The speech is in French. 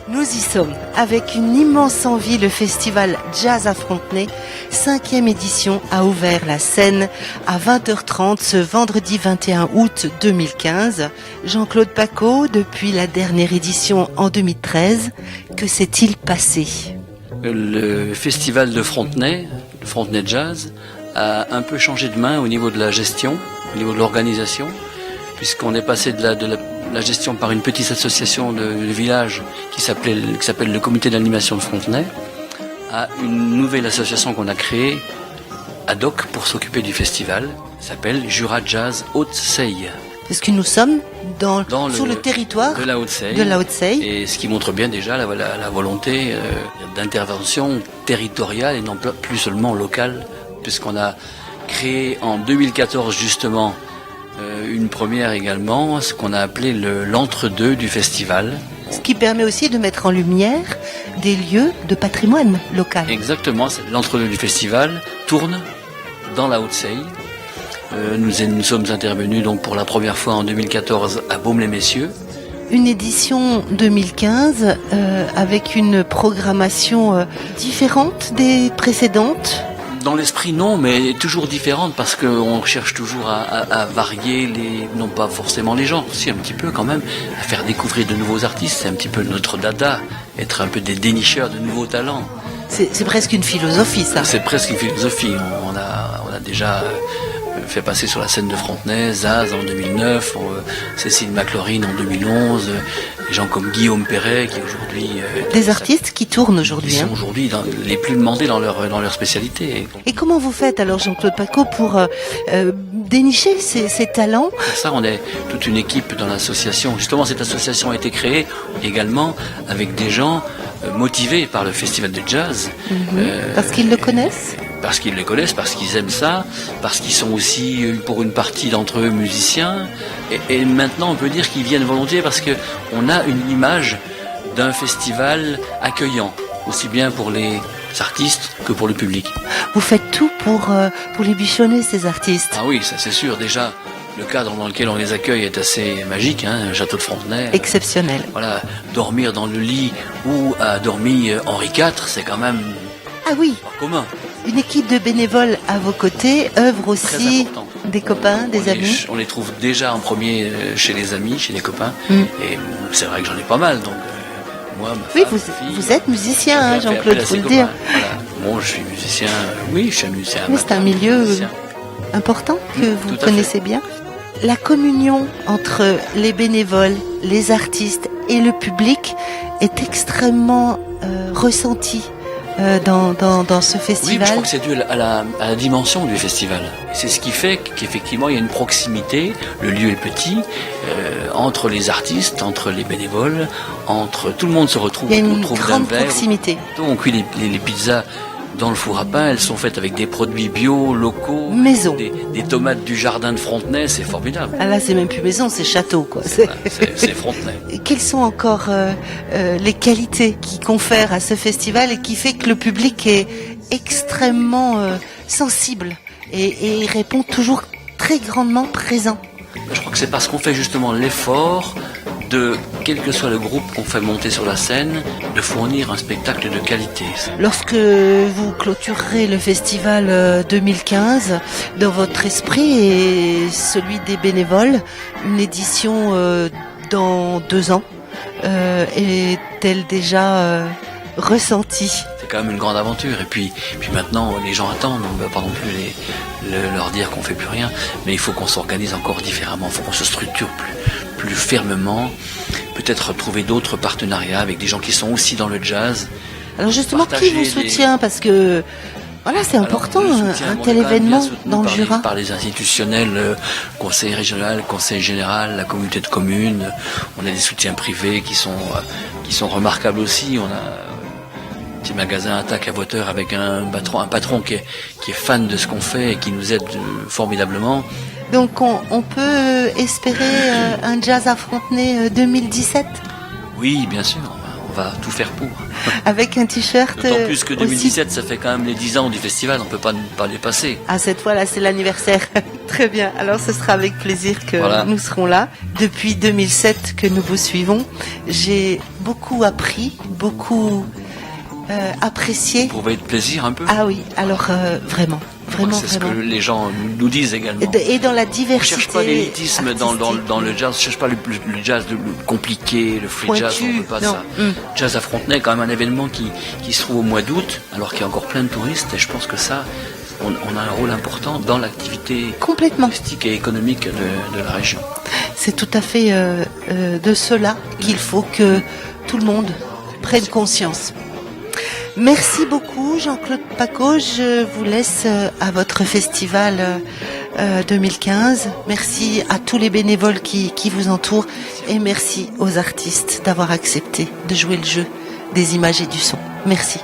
Nous y sommes, avec une immense envie, le festival Jazz à Frontenay, 5e édition, a ouvert la scène à 20h30 ce vendredi 21 août 2015. Jean-Claude Pacaud, depuis la dernière édition en 2013, que s'est-il passé ? Le festival de Frontenay, le Frontenay Jazz, a un peu changé de main au niveau de la gestion, au niveau de l'organisation, puisqu'on est passé de la gestion par une petite association de village qui s'appelle le comité d'animation de Frontenay, à une nouvelle association qu'on a créée ad hoc pour s'occuper du festival, s'appelle Jura Jazz Haute-Seille. Parce que nous sommes sur le territoire de la Haute-Seille. Et ce qui montre bien déjà la volonté d'intervention territoriale et non plus seulement locale, puisqu'on a créé en 2014 justement une première également, ce qu'on a appelé l'entre-deux du festival. Ce qui permet aussi de mettre en lumière des lieux de patrimoine local. Exactement, l'entre-deux du festival tourne dans la Haute-Seille. Nous sommes intervenus donc pour la première fois en 2014 à Baume-les-Messieurs. Une édition 2015 avec une programmation différente des précédentes. Dans l'esprit, non, mais toujours différente parce qu'on cherche toujours à varier non pas forcément les genres, aussi un petit peu quand même, à faire découvrir de nouveaux artistes. C'est un petit peu notre dada, être un peu des dénicheurs de nouveaux talents. C'est presque une philosophie, ça. C'est presque une philosophie. On a déjà fait passer sur la scène de Frontenay, Zaz en 2009, Cécile McLaurin en 2011, des gens comme Guillaume Perret qui aujourd'hui... des artistes qui tournent aujourd'hui. Ils sont aujourd'hui les plus demandés dans leur spécialité. Et comment vous faites alors, Jean-Claude Pacaud, pour dénicher ces talents ? Pour ça, on est toute une équipe dans l'association. Justement, cette association a été créée également avec des gens motivés par le festival de jazz. Parce qu'ils le connaissent ? Parce qu'ils le connaissent, parce qu'ils aiment ça, parce qu'ils sont aussi, pour une partie d'entre eux, musiciens. Et maintenant, on peut dire qu'ils viennent volontiers parce qu'on a une image d'un festival accueillant, aussi bien pour les artistes que pour le public. Vous faites tout pour les bichonner, ces artistes ? Ah oui, ça c'est sûr. Déjà, le cadre dans lequel on les accueille est assez magique, un château de Frontenay. Exceptionnel. Voilà, dormir dans le lit où a dormi Henri IV, c'est quand même pas commun. Une équipe de bénévoles à vos côtés œuvre aussi des copains, des amis. On les trouve déjà en premier chez les amis, chez les copains. Et c'est vrai que j'en ai pas mal. Donc moi, vous êtes musicien, Jean-Claude, faut le dire. Voilà. Bon, je suis musicien. Oui, je suis un musicien. Mais c'est un milieu important que vous connaissez bien. La communion entre les bénévoles, les artistes et le public est extrêmement ressentie. Dans ce festival. Oui, je crois que c'est dû à la dimension du festival. C'est ce qui fait qu'effectivement il y a une proximité, le lieu est petit, entre les artistes, entre les bénévoles, entre tout le monde se retrouve. Il y a une grande proximité. Donc oui, les pizzas dans le four à pain, elles sont faites avec des produits bio, locaux, maison. Des tomates du jardin de Frontenay, c'est formidable. Ah là, c'est même plus maison, c'est château, quoi. C'est Frontenay. Quelles sont encore les qualités qui confèrent à ce festival et qui fait que le public est extrêmement sensible et répond toujours très grandement présent ? Je crois que c'est parce qu'on fait justement l'effort de, quel que soit le groupe qu'on fait monter sur la scène, de fournir un spectacle de qualité. Lorsque vous clôturerez le festival 2015, dans votre esprit et celui des bénévoles, une édition dans 2 ans, est-elle déjà ressentie ? C'est quand même une grande aventure. Et puis maintenant, les gens attendent. On ne va pas non plus leur dire qu'on ne fait plus rien. Mais il faut qu'on s'organise encore différemment. Il faut qu'on se structure plus fermement. Peut-être trouver d'autres partenariats avec des gens qui sont aussi dans le jazz. Alors justement, qui vous soutient ? Parce que voilà, c'est important, un tel événement dans le Jura. Par les institutionnels, conseil régional, conseil général, la communauté de communes. On a des soutiens privés qui sont remarquables aussi. On a un petit magasin Attaque à Voteur avec un patron qui est fan de ce qu'on fait et qui nous aide formidablement. Donc on peut espérer un Jazz à Frontenay 2017 ? Oui, bien sûr. va tout faire pour. Avec un t-shirt. D'autant plus que 2017, aussi... ça fait quand même les 10 ans du festival, on peut pas les passer. Ah, cette fois-là, c'est l'anniversaire. Très bien. Alors, ce sera avec plaisir que nous serons là. Depuis 2007 que nous vous suivons, j'ai beaucoup appris, beaucoup apprécié. Vous pouvez être plaisir un peu. Ah oui, alors vraiment. Vraiment, c'est ce que les gens nous disent également. Et dans la diversité. Je cherche pas l'élitisme dans le jazz. Je cherche pas le jazz le compliqué, le free jazz. On veut pas ça. Jazz à Frontenay, quand même un événement qui se trouve au mois d'août, alors qu'il y a encore plein de touristes. Et je pense que ça, on a un rôle important dans l'activité touristique et économique de la région. C'est tout à fait de cela qu'il faut que tout le monde prenne conscience. Merci beaucoup Jean-Claude Pacaud, je vous laisse à votre festival 2015. Merci à tous les bénévoles qui vous entourent et merci aux artistes d'avoir accepté de jouer le jeu des images et du son. Merci.